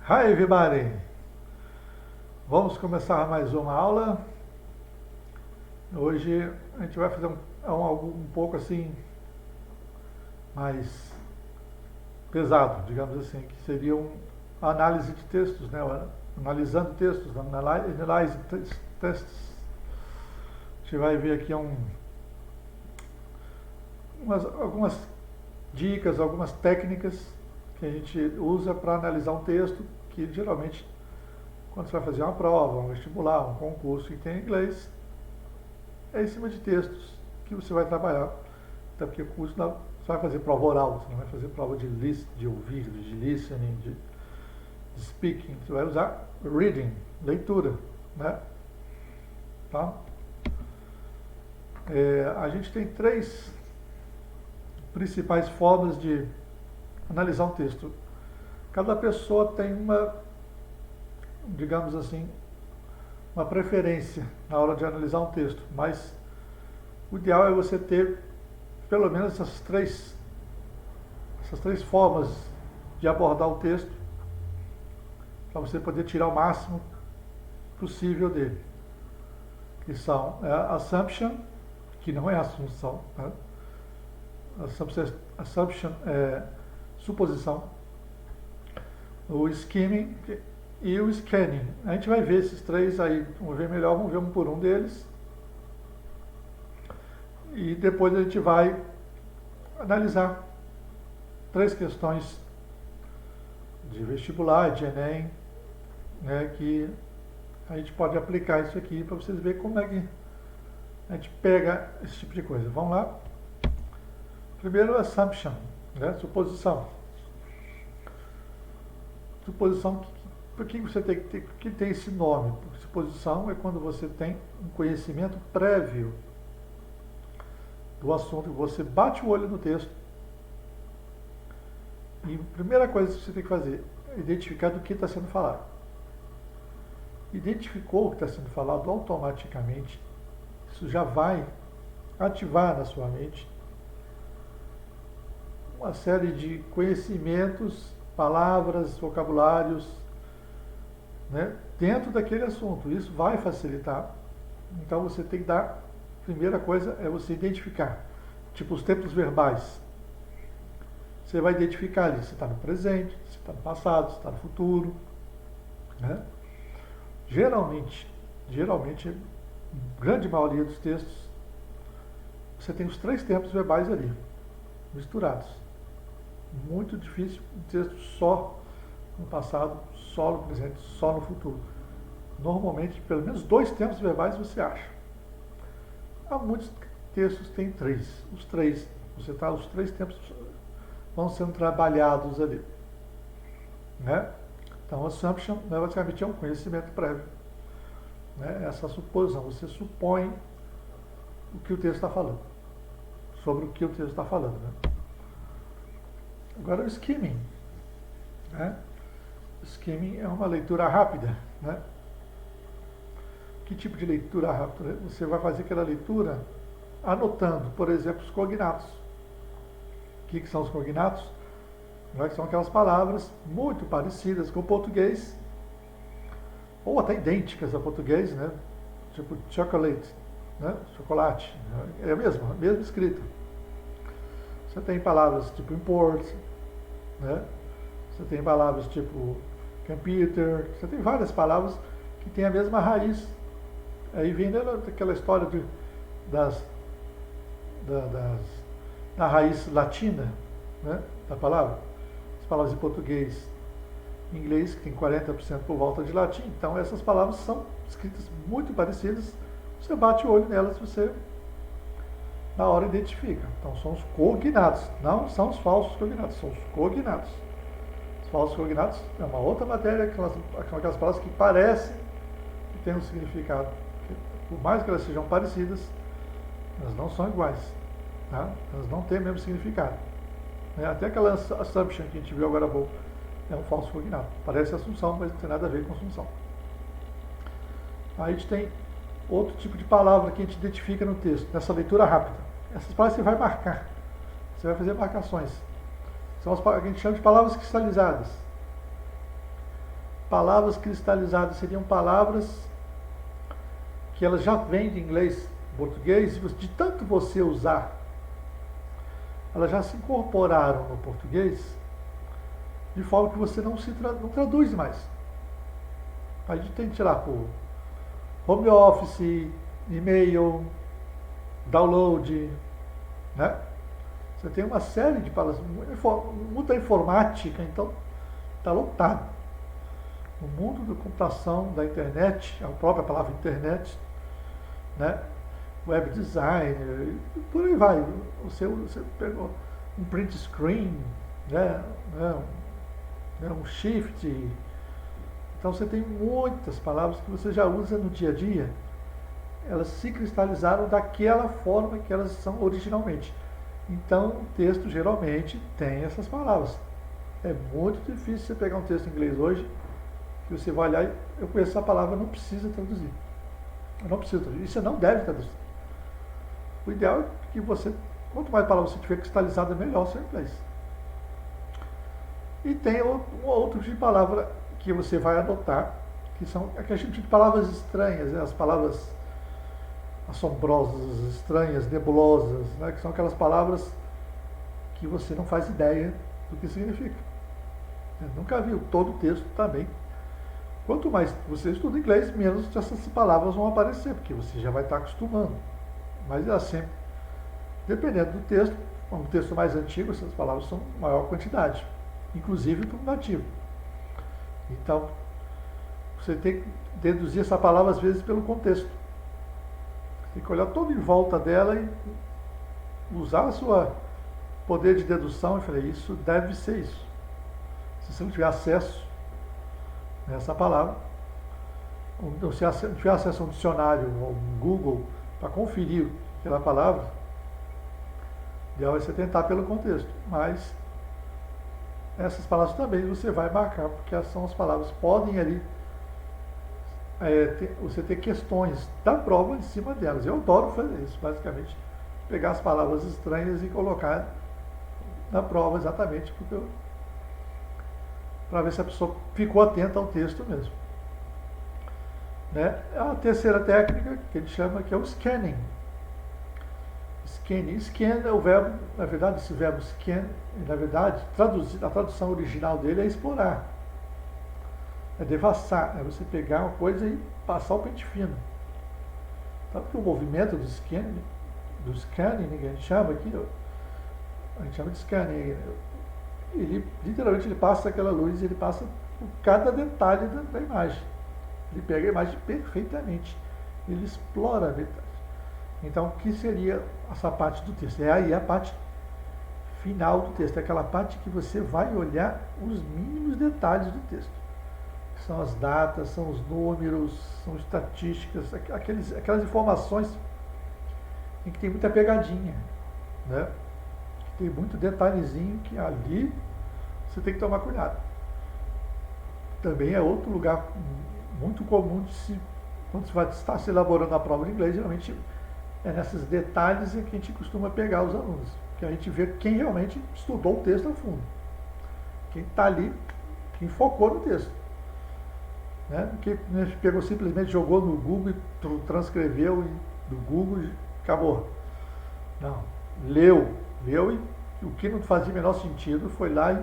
Hi everybody! Vamos começar mais uma aula. Hoje a gente vai fazer algo um pouco assim mais pesado, digamos assim, que seria uma análise de textos, né? Analisando textos, analyze texts. A gente vai ver aqui algumas dicas, algumas técnicas que a gente usa para analisar um texto, que geralmente quando você vai fazer uma prova, um vestibular, um concurso que tem inglês, é em cima de textos que você vai trabalhar. Até porque o curso não, você vai fazer prova oral, você não vai fazer prova de ouvir, de listening, de speaking. Você vai usar reading, leitura, né? Tá? A gente tem três principais formas de analisar um texto. Cada pessoa tem digamos assim, uma preferência na hora de analisar um texto, mas o ideal é você ter pelo menos essas três formas de abordar o texto para você poder tirar o máximo possível dele, que são assumption, que não é assunção, né? Assumption é suposição, o skimming e o scanning. A gente vai ver esses três aí, vamos ver melhor, vamos ver um por um deles. E depois a gente vai analisar três questões de vestibular, de Enem, né, que a gente pode aplicar isso aqui para vocês verem como é que a gente pega esse tipo de coisa. Vamos lá? Primeiro, assumption, né, suposição. Suposição, por que você tem esse nome? Porque suposição é quando você tem um conhecimento prévio do assunto, você bate o olho no texto e a primeira coisa que você tem que fazer é identificar do que está sendo falado. Identificou o que está sendo falado automaticamente, isso já vai ativar na sua mente uma série de conhecimentos, palavras, vocabulários, né, dentro daquele assunto. Isso vai facilitar. Então você tem que dar, primeira coisa é você identificar, tipo os tempos verbais. Você vai identificar ali se está no presente, se está no passado, se está no futuro, né? Geralmente, grande maioria dos textos, você tem os três tempos verbais ali, misturados. Muito difícil um texto só no passado, só no presente, só no futuro. Normalmente, pelo menos dois tempos verbais você acha. Há muitos textos que têm três. Os três tempos vão sendo trabalhados ali, né? Então, assumption, né, basicamente é um conhecimento prévio, né? Essa suposição, você supõe o que o texto está falando, sobre o que o texto está falando, né? Agora, o skimming, né? O skimming é uma leitura rápida, né? Que tipo de leitura rápida? Você vai fazer aquela leitura anotando, por exemplo, os cognatos. O que são os cognatos? São aquelas palavras muito parecidas com o português, ou até idênticas ao português, né? Tipo chocolate, né? Chocolate, é a mesma escrita. Você tem palavras tipo import, né? Você tem palavras tipo computer, você tem várias palavras que têm a mesma raiz. Aí vem daquela história da raiz latina, né, da palavra. As palavras em português e inglês, que tem 40% por volta de latim, então essas palavras são escritas muito parecidas, você bate o olho nelas, você na hora identifica. Então são os cognatos, não são os falsos cognatos, são os cognatos. Os falsos cognatos é uma outra matéria, aquelas palavras que parecem que têm um significado. Por mais que elas sejam parecidas, elas não são iguais, tá? Elas não têm o mesmo significado. Até aquela assumption que a gente viu agora há pouco é um falso cognato. Parece assunção, mas não tem nada a ver com assunção. Aí a gente tem outro tipo de palavra que a gente identifica no texto, nessa leitura rápida. Essas palavras você vai marcar, você vai fazer marcações. São as que a gente chama de palavras cristalizadas. Palavras cristalizadas seriam palavras que elas já vêm de inglês, português, e de tanto você usar, elas já se incorporaram no português, de forma que você não traduz mais. A gente tem que tirar por home office, e-mail, download, né? Você tem uma série de palavras, muita informática, então está lotado. No mundo da computação, da internet, a própria palavra internet, né? Web design, por aí vai. Você pegou um print screen, né? Um shift. Então você tem muitas palavras que você já usa no dia a dia. Elas se cristalizaram daquela forma que elas são originalmente. Então o texto geralmente tem essas palavras. É muito difícil você pegar um texto em inglês hoje, que você vai olhar e eu conheço essa palavra, não precisa traduzir. Eu não preciso traduzir. E você não deve traduzir. O ideal é que você, quanto mais palavras você tiver cristalizada, melhor o seu inglês. E tem outro tipo de palavra que você vai adotar, que são aquele tipo de palavras estranhas, né? As palavras assombrosas, estranhas, nebulosas, né? Que são aquelas palavras que você não faz ideia do que significa. Eu nunca viu todo o texto também. Quanto mais você estuda inglês, menos essas palavras vão aparecer, porque você já vai estar acostumando. Mas é sempre, dependendo do texto, um texto mais antigo, essas palavras são maior quantidade, inclusive para o nativo. Então, você tem que deduzir essa palavra às vezes pelo contexto. Tem que olhar todo em volta dela e usar o seu poder de dedução e falar, isso deve ser isso. Se você não tiver acesso a essa palavra, ou se não tiver acesso a um dicionário ou um Google para conferir aquela palavra, o ideal é você tentar pelo contexto. Mas essas palavras também você vai marcar, porque são as palavras que podem ali você ter questões da prova em cima delas. Eu adoro fazer isso, basicamente, pegar as palavras estranhas e colocar na prova exatamente para ver se a pessoa ficou atenta ao texto mesmo. Né? A terceira técnica que ele chama que é o scanning. Scan é o verbo, na verdade, esse verbo scan, na verdade, a tradução original dele é explorar. É devassar, é você pegar uma coisa e passar o pente fino. Tanto que o movimento do scanning, que a gente chama aqui, a gente chama de scanning, ele literalmente ele passa aquela luz, ele passa por cada detalhe da imagem. Ele pega a imagem perfeitamente, ele explora a detalhe. Então, o que seria essa parte do texto? É aí a parte final do texto, é aquela parte que você vai olhar os mínimos detalhes do texto. São as datas, são os números, são estatísticas, aquelas informações em que tem muita pegadinha, né? Tem muito detalhezinho que ali você tem que tomar cuidado. Também é outro lugar muito comum quando você vai estar se elaborando a prova de inglês, geralmente é nesses detalhes que a gente costuma pegar os alunos, que a gente vê quem realmente estudou o texto a fundo, quem está ali, quem focou no texto. Né? Quem pegou simplesmente, jogou no Google e transcreveu do Google e acabou. Não, leu e o que não fazia o menor sentido foi lá e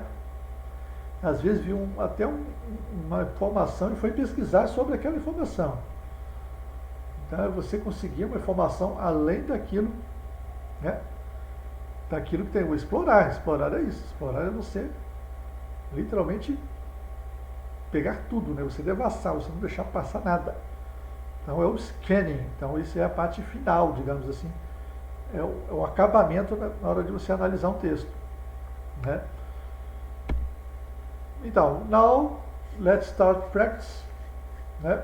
às vezes viu até uma informação e foi pesquisar sobre aquela informação. Então você conseguia uma informação além daquilo, né? Daquilo que tem o explorar. Explorar é isso. Explorar é você literalmente pegar tudo, né? Você devassar, você não deixar passar nada. Então é o scanning. Então isso é a parte final, digamos assim. É o acabamento na hora de você analisar um texto, né? Então, now let's start practice, né?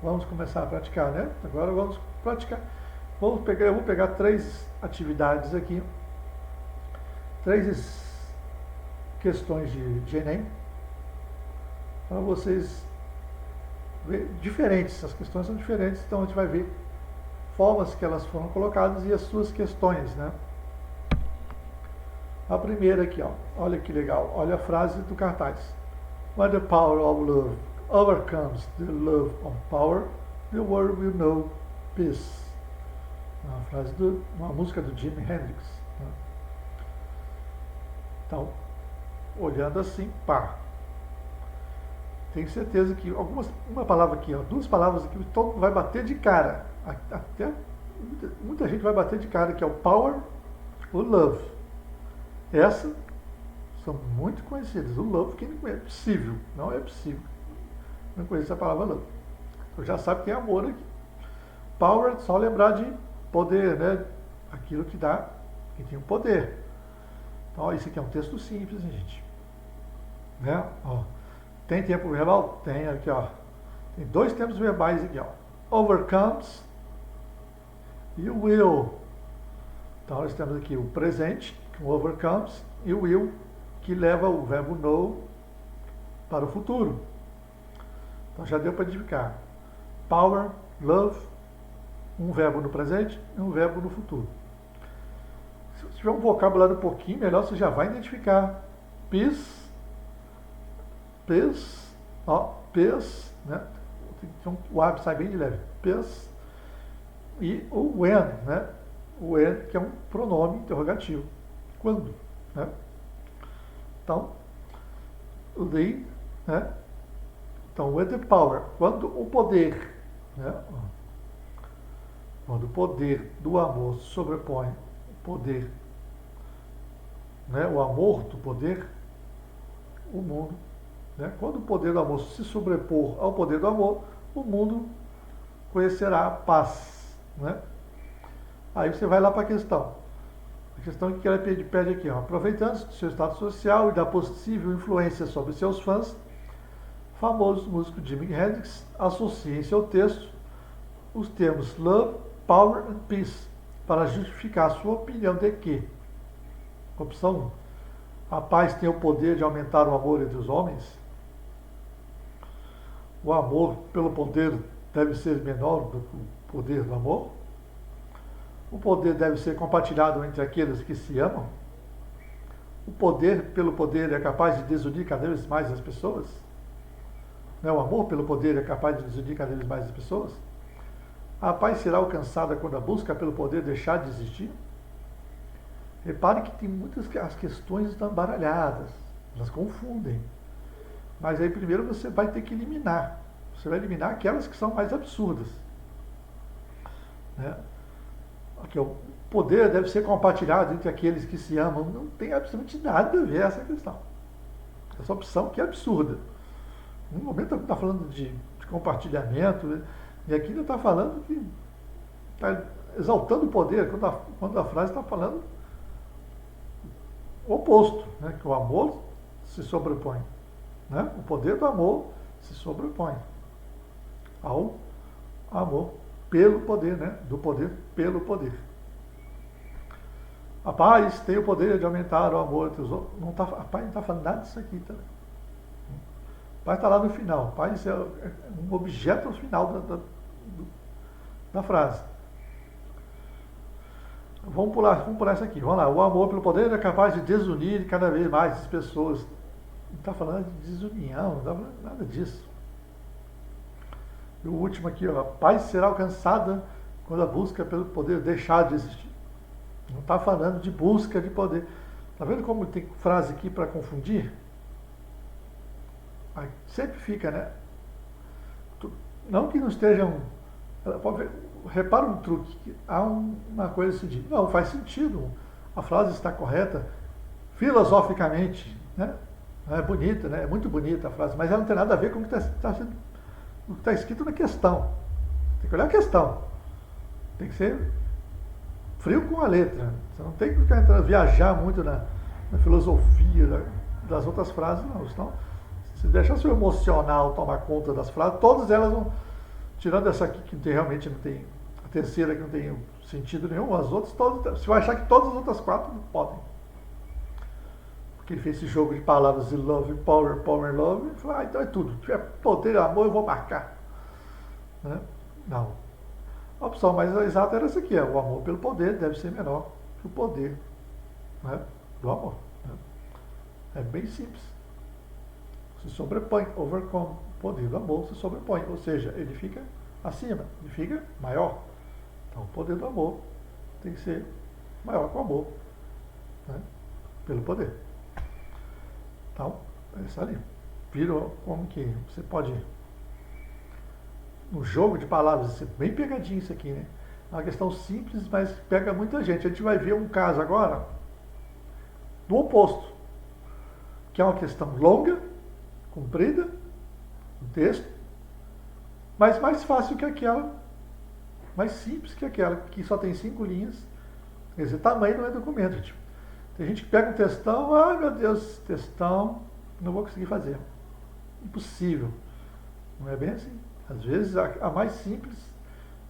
Vamos começar a praticar, né? Agora vamos praticar. Eu vou pegar 3 atividades aqui, 3 questões de Enem, para vocês verem, diferentes, as questões são diferentes, então a gente vai ver formas que elas foram colocadas e as suas questões, né? A primeira aqui, ó, olha que legal, olha a frase do cartaz. What the power of love? overcomes the love of power, the world will know peace. Uma frase uma música do Jimi Hendrix. Né? Então, olhando assim, pá. Tenho certeza que uma palavra aqui, ó, duas palavras aqui, todo mundo vai bater de cara. Até muita gente vai bater de cara, que é o power, o love. Essas são muito conhecidas. O love, quem não conhece, é possível. Não é possível. Não conhece a palavra love. Então já sabe que é amor aqui. Power, só lembrar de poder, né? Aquilo que dá, que tem o poder. Então, ó, isso aqui é um texto simples, hein, gente. Né? Ó, tem tempo verbal? Tem aqui, ó. Tem dois tempos verbais aqui, ó. Overcomes e o will. Então, nós temos aqui o presente, o overcomes, e o will, que leva o verbo know para o futuro. Então, já deu para identificar. Power, love, um verbo no presente e um verbo no futuro. Se tiver um vocabulário um pouquinho melhor, você já vai identificar. Peace, ó, peace, né? Então, o A sai bem de leve. Peace. E o when, né? O when, que é um pronome interrogativo. Quando, né? Então, o the, né? Então, with the power, quando o poder, né? Quando o poder do amor sobrepõe o poder, né? O amor do poder, o mundo, né? Quando o poder do amor se sobrepor ao poder do amor, o mundo conhecerá a paz, né? Aí você vai lá para a questão. A questão que ela pede aqui, ó, aproveitando do seu status social e da possível influência sobre seus fãs, o famoso músico Jimi Hendrix associa em seu texto os termos love, power and peace para justificar sua opinião de que, opção 1, a paz tem o poder de aumentar o amor entre os homens. O amor pelo poder deve ser menor do que o poder do amor. O poder deve ser compartilhado entre aqueles que se amam. O poder pelo poder é capaz de desunir cada vez mais as pessoas. Não, o amor pelo poder é capaz de desunir cada vez mais as pessoas. A paz será alcançada quando a busca pelo poder deixar de existir. Repare que tem as questões estão baralhadas, elas confundem. Mas aí primeiro você vai ter que eliminar. Você vai eliminar aquelas que são mais absurdas. Né? Aqui, o poder deve ser compartilhado entre aqueles que se amam. Não tem absolutamente nada a ver essa questão. Essa opção que é absurda. No momento está falando de compartilhamento, né? E aqui ainda está falando que está exaltando o poder, quando a frase está falando o oposto, né? Que o amor se sobrepõe. Né? O poder do amor se sobrepõe ao amor pelo poder, né? Do poder pelo poder. A paz tem o poder de aumentar o amor entre os outros. A paz não está falando nada disso aqui também. A paz está lá no final. A paz é um objeto no final da frase. Vamos pular isso aqui. Vamos lá. O amor pelo poder é capaz de desunir cada vez mais as pessoas. Não está falando de desunião, não está falando nada disso. E o último aqui, ó, a paz será alcançada quando a busca pelo poder deixar de existir. Não está falando de busca de poder. Está vendo como tem frase aqui para confundir? Aí sempre fica, né? Não que não estejam. Repara um truque. Há uma coisa assim, não, faz sentido. A frase está correta filosoficamente, né? É bonita, né? É muito bonita a frase, mas ela não tem nada a ver com o que está escrito na questão. Tem que olhar a questão. Tem que ser frio com a letra. Você não tem que ficar viajar muito na filosofia das outras frases, não. Senão, se deixar seu emocional tomar conta das frases, todas elas vão, tirando essa aqui que realmente não tem, a terceira que não tem sentido nenhum, as outras todas, você vai achar que todas as outras quatro podem. Porque ele fez esse jogo de palavras de love, power, power, love, e falou, então é tudo. Se tiver poder, amor, eu vou marcar. Né? Não. A opção mais exata era essa aqui, o amor pelo poder deve ser menor que o poder, né, do amor. Né? É bem simples. se sobrepõe, overcome, o poder do amor se sobrepõe, ou seja, ele fica acima, ele fica maior. Então o poder do amor tem que ser maior que o amor, né? Pelo poder. Então, essa ali. Viram como que você pode, no jogo de palavras, bem pegadinho isso aqui, né? É uma questão simples, mas pega muita gente. A gente vai ver um caso agora do oposto, que é uma questão longa, comprida, um texto, mas mais fácil que aquela, mais simples que aquela, que só tem 5 linhas. Esse tamanho não é documento, gente. Tem gente que pega um textão, ai meu Deus, textão, não vou conseguir fazer. Impossível. Não é bem assim. Às vezes a mais simples,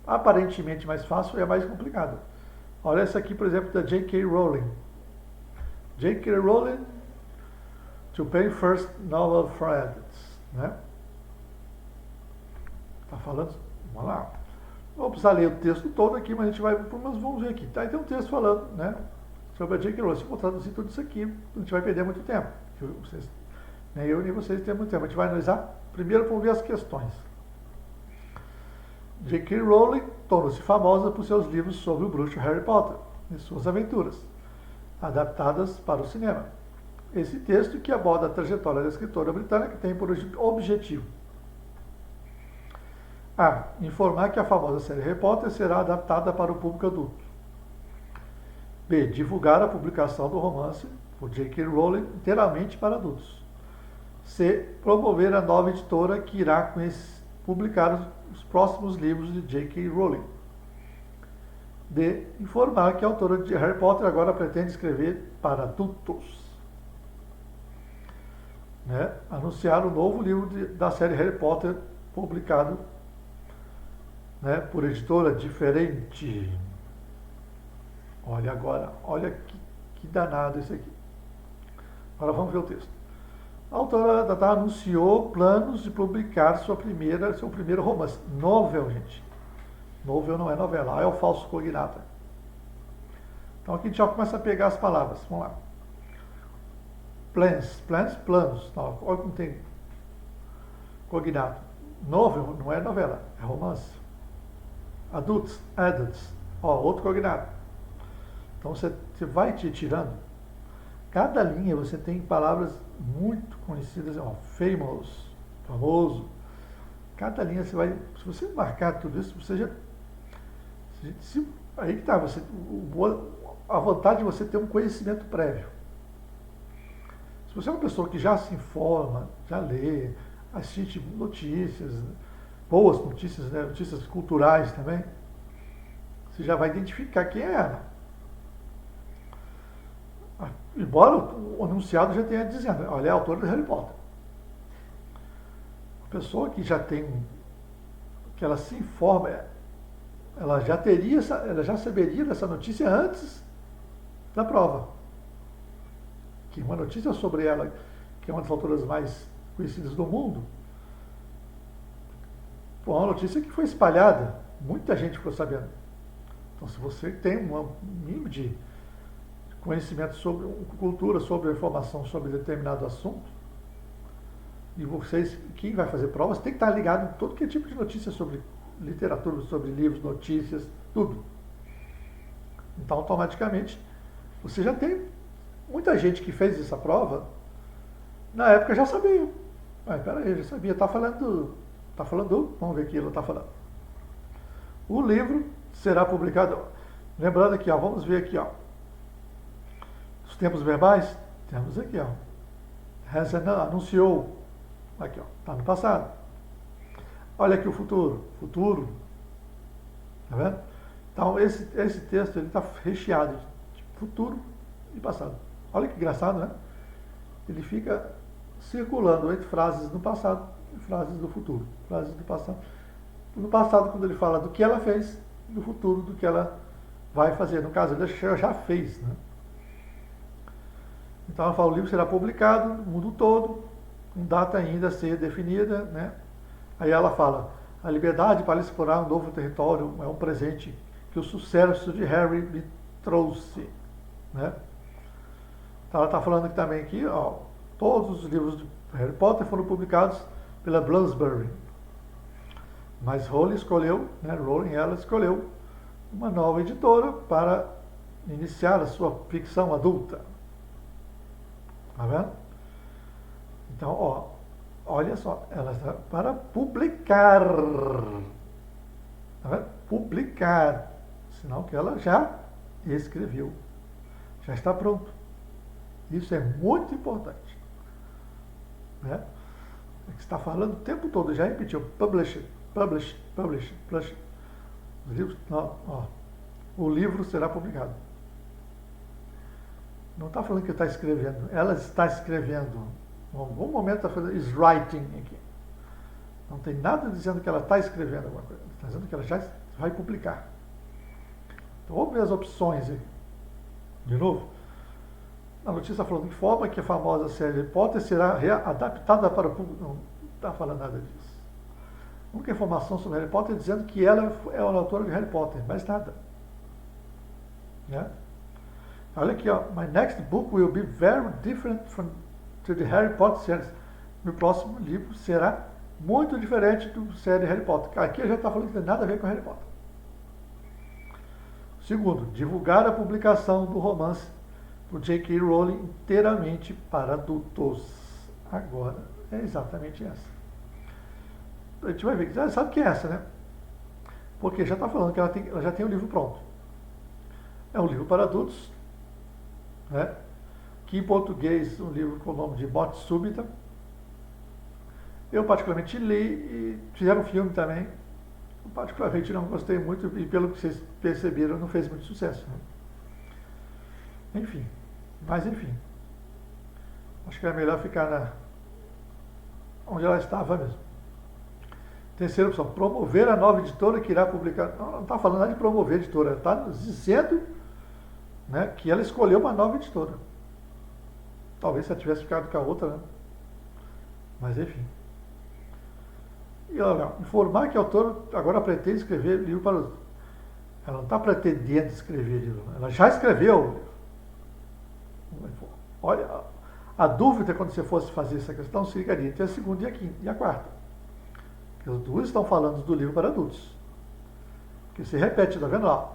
aparentemente mais fácil, é a mais complicada. Olha essa aqui, por exemplo, da J.K. Rowling. J.K. Rowling to pay first novel credits, né? Tá falando, vamos lá. Não vou precisar ler o texto todo aqui, mas a gente vai, mas vamos ver aqui. Tá, aí tem um texto falando, né, sobre a J.K. Rowling. Se eu vou traduzir tudo isso aqui, a gente vai perder muito tempo. Vocês, nem eu nem vocês têm muito tempo. A gente vai analisar. Primeiro vamos ver as questões. J.K. Rowling tornou-se famosa por seus livros sobre o bruxo Harry Potter e suas aventuras, adaptadas para o cinema. Esse texto, que aborda a trajetória da escritora britânica, tem por objetivo a. Informar que a famosa série Harry Potter será adaptada para o público adulto. B. Divulgar a publicação do romance por J.K. Rowling inteiramente para adultos. C. Promover a nova editora que irá publicar os próximos livros de J.K. Rowling. D. Informar que a autora de Harry Potter agora pretende escrever para adultos. Né? Anunciar o novo livro da série Harry Potter publicado, né, por editora diferente. Olha agora, olha que danado isso aqui. Agora vamos ver o texto. A autora anunciou planos de publicar seu primeiro romance. Novel, gente. Novel não é novela, é o falso cognata. Então aqui a gente já começa a pegar as palavras. Vamos lá. Planos. Não, olha como tem cognato. Novel não é novela, é romance. Adults. Ó, outro cognato. Então você vai te tirando. Cada linha você tem palavras muito conhecidas, ó, famous, famoso. Cada linha você vai, se você marcar tudo isso, você já, aí que tá, a vontade de você ter um conhecimento prévio. Se você é uma pessoa que já se informa, já lê, assiste notícias, boas notícias, né, notícias culturais também, você já vai identificar quem é ela. Embora o anunciado já tenha dizendo, olha, é a autora do Harry Potter. A pessoa que já tem, que ela se informa, ela já saberia dessa notícia antes da prova. Que uma notícia sobre ela, que é uma das autoras mais conhecidas do mundo, foi uma notícia que foi espalhada, muita gente ficou sabendo. Então, se você tem um mínimo de conhecimento sobre cultura, sobre a informação sobre determinado assunto, e vocês, quem vai fazer provas, tem que estar ligado em todo que tipo de notícia sobre literatura, sobre livros, notícias, tudo. Então, automaticamente, você já tem muita gente que fez essa prova, na época já sabia. Mas peraí, já sabia, está falando, vamos ver o que ela está falando. O livro será publicado, lembrando aqui, ó, vamos ver aqui, ó, os tempos verbais, temos aqui, ó, anunciou, aqui, ó, está no passado. Olha aqui o futuro, tá vendo? Então, esse texto, ele está recheado de futuro e passado. Olha que engraçado, né? Ele fica circulando entre frases do passado e frases do futuro. Frases do passado. No passado, quando ele fala do que ela fez, no futuro, do que ela vai fazer. No caso, ele já fez, né? Então, ela fala, o livro será publicado no mundo todo, com data ainda a ser definida, né? Aí ela fala, a liberdade para explorar um novo território é um presente que o sucesso de Harry me trouxe, né? Então, ela está falando aqui também, ó, todos os livros Harry Potter foram publicados pela Bloomsbury. Mas Rowling ela escolheu uma nova editora para iniciar a sua ficção adulta. Tá vendo? Então, olha só, ela está para publicar. Tá vendo? Publicar. Sinal que ela já escreveu. Já está pronto. Isso é muito importante. Né? Está falando o tempo todo, já repetiu. Publish. Os livros, o livro será publicado. Não está falando que está escrevendo. Ela está escrevendo. Em algum momento está fazendo is writing aqui. Não tem nada dizendo que ela está escrevendo alguma coisa. Está dizendo que ela já vai publicar. Então vamos ver as opções aí. De novo. A notícia está falando de forma que a famosa série Harry Potter será adaptada para o público. Não está falando nada disso. A única informação sobre Harry Potter é dizendo que ela é a autora de Harry Potter, mais nada. Né? Olha aqui, My next book will be very different to the Harry Potter series. Meu próximo livro será muito diferente do série Harry Potter. Aqui já está falando que não tem nada a ver com Harry Potter. Segundo, divulgar a publicação do romance por J.K. Rowling inteiramente para adultos. Agora é exatamente essa. A gente vai ver, já sabe que é essa, né? Porque já está falando que ela já tem o livro pronto. É um livro para adultos, né? Que em português, um livro com o nome de Morte Súbita. Eu particularmente li e fizeram um filme também. Eu particularmente não gostei muito e pelo que vocês perceberam, não fez muito sucesso. Né? Enfim, acho que é melhor ficar onde ela estava mesmo. Terceira opção, promover a nova editora que irá publicar. Não está falando nada de promover a editora, está dizendo, né, que ela escolheu uma nova editora. Talvez se ela tivesse ficado com a outra, né? Mas enfim. E olha, informar que a autora agora pretende escrever livro para os. Ela não está pretendendo escrever livro, ela já escreveu. Olha, a dúvida quando você fosse fazer essa questão seria entre a segunda e a quarta. Porque as duas estão falando do livro para adultos. Que se repete, está vendo lá?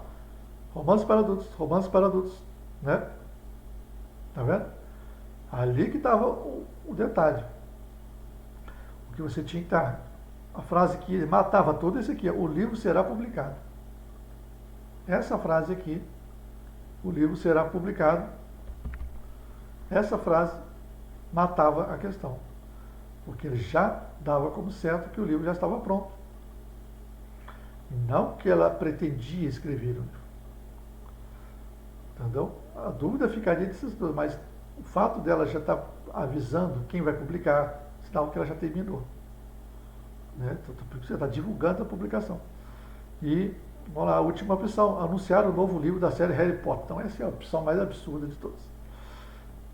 Romance para adultos, né? Está vendo? Ali que estava o detalhe. O que você tinha que estar. A frase que matava tudo isso aqui, o livro será publicado. Essa frase aqui, o livro será publicado. Essa frase matava a questão. Porque ele já dava como certo que o livro já estava pronto. Não que ela pretendia escrever o livro. Entendeu? A dúvida ficaria desses dois, mas o fato dela já estar avisando quem vai publicar, sinal que ela já terminou. Né? Então, você está divulgando a publicação. E, vamos lá, a última opção, anunciar o novo livro da série Harry Potter. Então, essa é a opção mais absurda de todas.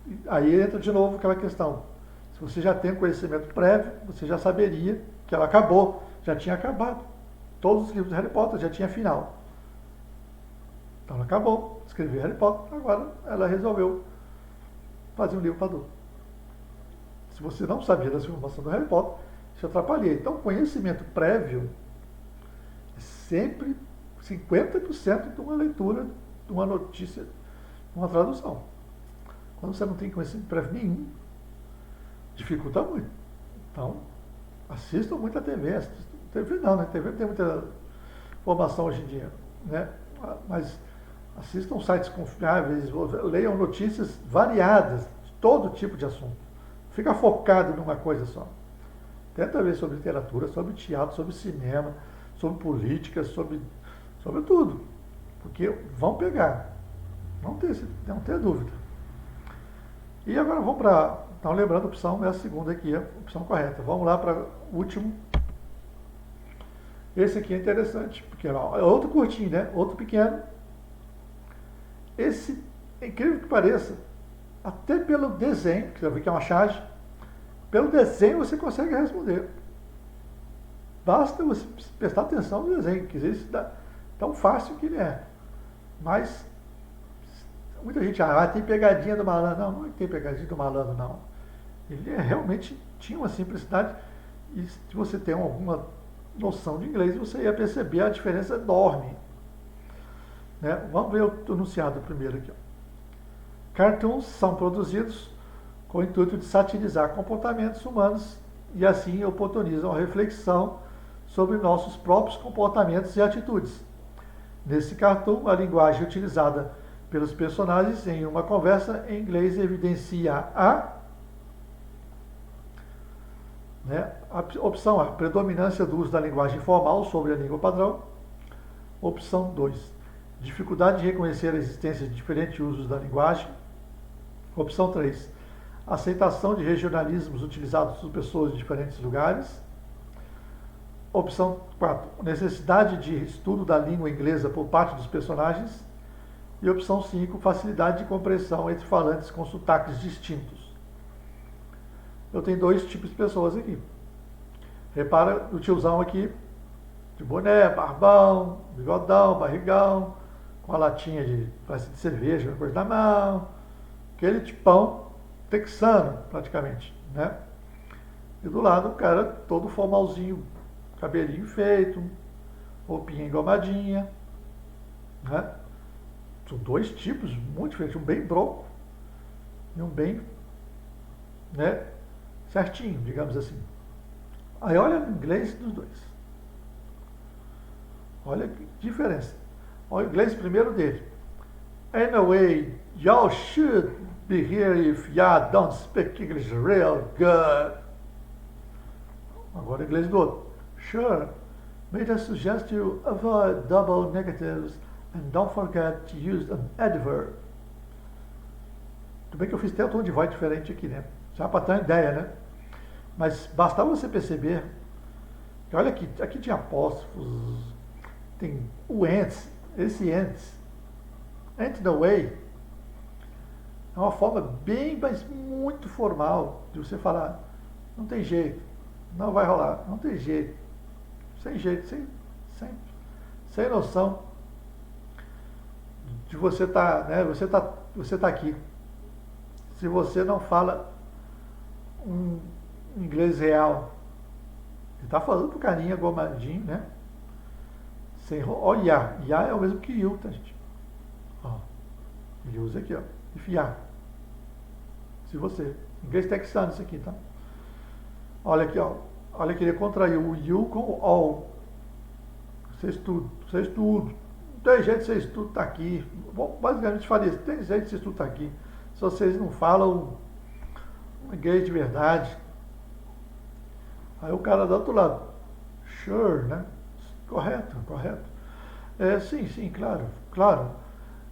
E aí entra de novo aquela questão. Se você já tem conhecimento prévio, você já saberia que ela acabou, já tinha acabado. Todos os livros de Harry Potter já tinha final. Então ela acabou, escreveu Harry Potter, agora ela resolveu fazer um livro para adulto. Se você não sabia dessa informação do Harry Potter, isso atrapalhia. Então, conhecimento prévio é sempre 50% de uma leitura, de uma notícia, de uma tradução. Quando você não tem conhecimento prévio nenhum, dificulta muito. Então, assistam muito a TV. TV não, né? TV tem muita informação hoje em dia, né? Mas assistam sites confiáveis, leiam notícias variadas, de todo tipo de assunto. Fica focado numa coisa só. Tenta ver sobre literatura, sobre teatro, sobre cinema, sobre política, sobre tudo. Porque vão pegar. Não ter dúvida. E agora vamos para... Então, lembrando, a opção é a segunda aqui, a opção correta. Vamos lá para o último. Esse aqui é interessante, porque é outro curtinho, né? Outro pequeno. Esse, é incrível que pareça, até pelo desenho, que você vai ver que é uma charge, pelo desenho você consegue responder. Basta você prestar atenção no desenho, que isso dá tão fácil que ele é. Mas, muita gente, tem pegadinha do malandro. Não, não tem pegadinha do malandro, não. Ele realmente tinha uma simplicidade, e se você tem alguma noção de inglês, você ia perceber a diferença enorme. Né? Vamos ver o enunciado primeiro aqui. Ó. Cartoons são produzidos com o intuito de satirizar comportamentos humanos e assim oportunizam a reflexão sobre nossos próprios comportamentos e atitudes. Nesse cartoon, a linguagem utilizada pelos personagens em uma conversa em inglês evidencia a opção A, predominância do uso da linguagem formal sobre a língua padrão. Opção 2, dificuldade de reconhecer a existência de diferentes usos da linguagem. Opção 3, aceitação de regionalismos utilizados por pessoas de diferentes lugares. Opção 4, necessidade de estudo da língua inglesa por parte dos personagens. E opção 5, facilidade de compreensão entre falantes com sotaques distintos. Eu tenho dois tipos de pessoas aqui. Repara o tiozão aqui, de boné, barbão, bigodão, barrigão, com a latinha de cerveja, coisa na mão. Aquele tipão texano, praticamente, né? E do lado o cara todo formalzinho, cabelinho feito, roupinha engomadinha, né? São dois tipos muito diferentes, um bem bronco e um bem, né, certinho, digamos assim. Aí olha o inglês dos dois. Olha que diferença. Olha o inglês primeiro dele. Anyway, y'all should be here if y'all don't speak English real good. Agora o inglês do outro. Sure, may I suggest you avoid double negatives and don't forget to use an adverb. Tudo bem que eu fiz até um tom de voz diferente aqui, né? Já para ter uma ideia, né? Mas bastava você perceber que, olha aqui tinha apóstrofos, tem o antes, esse antes the way, é uma forma bem, mas muito formal de você falar, não tem jeito, não vai rolar, não tem jeito, sem jeito, sem noção de você tá, né? Você tá aqui. Se você não fala um inglês real, ele está falando pro carinha gomadinho, né? Sem, ó, ya é o mesmo que you, tá, gente? Ó, ele usa aqui, ó, enfiar. Se você, inglês texano isso aqui, tá? Olha aqui, ó, olha que ele contraiu o you com o all. Vocês tudo. Não tem jeito de vocês tudo tá aqui. Bom, basicamente faria isso, tem jeito de vocês tudo tá aqui. Se vocês não falam inglês de verdade. Aí o cara do outro lado, sure, né? Correto. Sim, claro.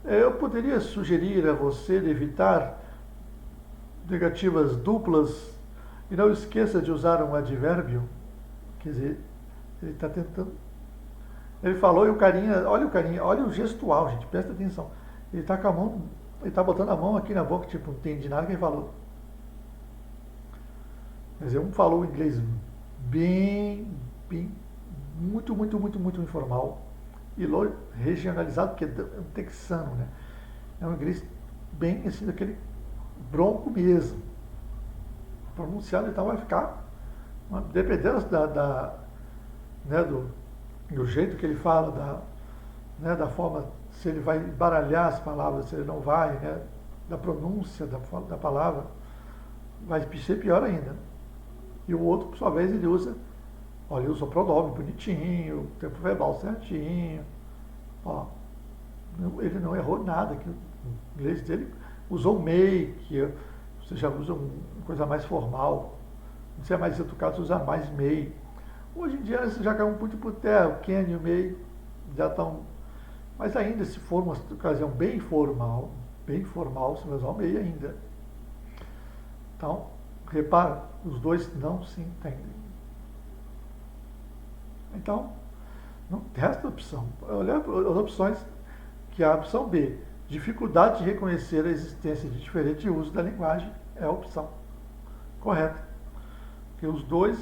Eu poderia sugerir a você de evitar negativas duplas e não esqueça de usar um advérbio. Quer dizer, ele está tentando. Ele falou e o carinha, olha o gestual, gente, presta atenção. Ele está com a mão, ele está botando a mão aqui na boca, tipo, não entende nada que ele falou. Quer dizer, um falou inglês bem, muito informal e regionalizado, porque é um texano, né? É um inglês bem assim, daquele bronco mesmo. Pronunciado, então vai ficar, dependendo né, do jeito que ele fala, né, da forma, se ele vai embaralhar as palavras, se ele não vai, né, da pronúncia da palavra, vai ser pior ainda. E o outro, por sua vez, ele usa o pronome bonitinho, o tempo verbal certinho. Ó, ele não errou nada, que o inglês dele usou may, que você já usa uma coisa mais formal. Se é mais educado, você usa mais may. Hoje em dia, você já caiu muito por terra, o can e o may já estão. Mas ainda, se for uma ocasião bem formal, você vai usar o may ainda. Então, repara, os dois não se entendem. Então, não resta opção. Olhar as opções, que a opção B, dificuldade de reconhecer a existência de diferente uso da linguagem, é a opção correta. Porque os dois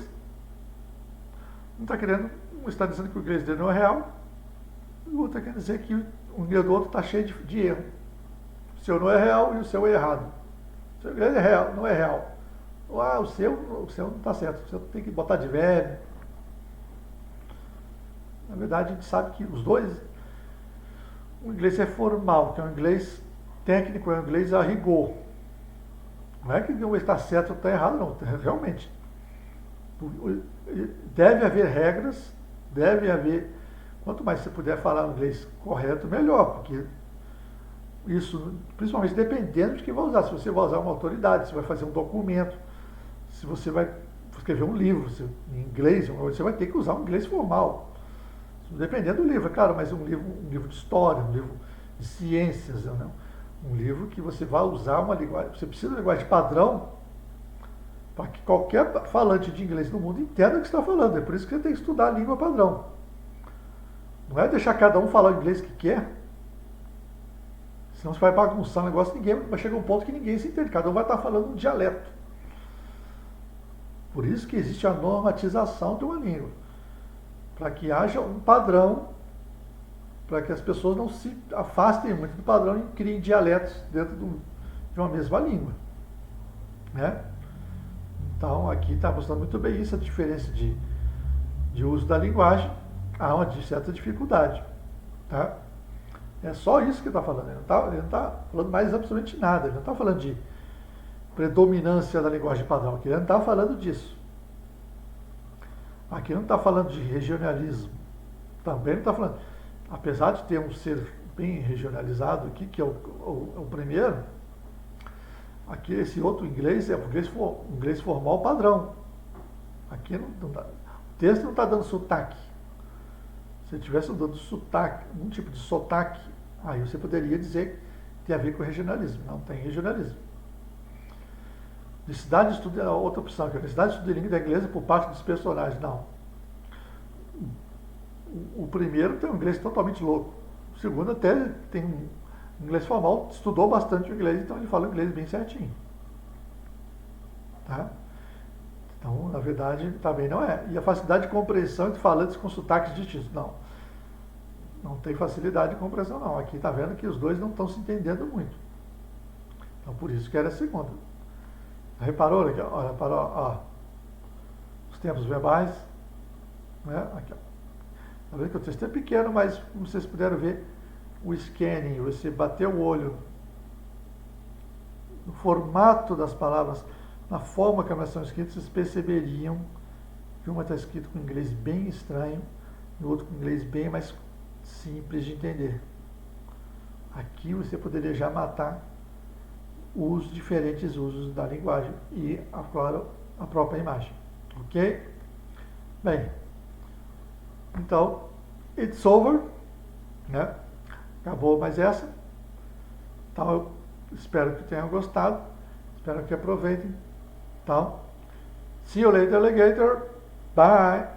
não está querendo, um está dizendo que o inglês dele não é real, e o outro está querendo dizer que o inglês do outro está cheio de erro. O seu não é real e o seu é errado. O seu inglês é real, não é real. Ah, o seu não está certo, o seu tem que botar de verbo. Na verdade, a gente sabe que os dois, o inglês é formal, que é o inglês técnico, é o inglês a rigor. Não é que um está certo ou está errado, não. Realmente, deve haver regras, deve haver. Quanto mais você puder falar o inglês correto, melhor, porque isso, principalmente dependendo de quem vai usar. Se você vai usar uma autoridade, se vai fazer um documento, se você vai escrever um livro em inglês, você vai ter que usar um inglês formal. Dependendo do livro, é claro, mas um livro de história, um livro de ciências, né? Um livro que você vai usar uma linguagem, você precisa de uma linguagem padrão para que qualquer falante de inglês no mundo entenda o que você está falando. É por isso que você tem que estudar a língua padrão. Não é deixar cada um falar o inglês que quer, senão você vai bagunçar o negócio, ninguém vai chegar a um ponto que ninguém se entende, cada um vai estar falando um dialeto. Por isso que existe a normatização de uma língua, para que haja um padrão, para que as pessoas não se afastem muito do padrão e criem dialetos dentro de uma mesma língua. Né? Então, aqui está mostrando muito bem isso, a diferença de uso da linguagem, há uma certa dificuldade. Tá? É só isso que ele está falando. Ele não está falando mais absolutamente nada. Ele não está falando de predominância da linguagem padrão. Aqui ele não está falando disso. Aqui não está falando de regionalismo. Também não está falando. Apesar de ter um ser bem regionalizado aqui, que é o primeiro, aqui esse outro inglês é o inglês formal padrão. Aqui não dá, o texto não está dando sotaque. Se tivesse dando sotaque, um tipo de sotaque, aí você poderia dizer que tem a ver com regionalismo. Não tem regionalismo. Necessidade de estudo é outra opção, que é a necessidade de estudo de língua inglesa por parte dos personagens. Não. O primeiro tem um inglês totalmente louco. O segundo até tem um inglês formal, estudou bastante o inglês, então ele fala o inglês bem certinho. Tá? Então, na verdade, também não é. E a facilidade de compreensão entre falantes com sotaques distintos. Não. Não tem facilidade de compreensão, não. Aqui está vendo que os dois não estão se entendendo muito. Então, por isso que era a segunda. Reparou? Olha, reparou, ó, os tempos verbais. Né? Aqui, ó. Tá vendo que o texto é pequeno, mas como vocês puderam ver, o scanning, você bater o olho no formato das palavras, na forma que elas são escritas, vocês perceberiam que uma está escrita com inglês bem estranho e o outro com inglês bem mais simples de entender. Aqui você poderia já matar os diferentes usos da linguagem e, claro, a própria imagem. Ok? Bem, então, it's over, né? Acabou mais essa. Então, eu espero que tenham gostado, espero que aproveitem. Então, see you later, alligator. Bye.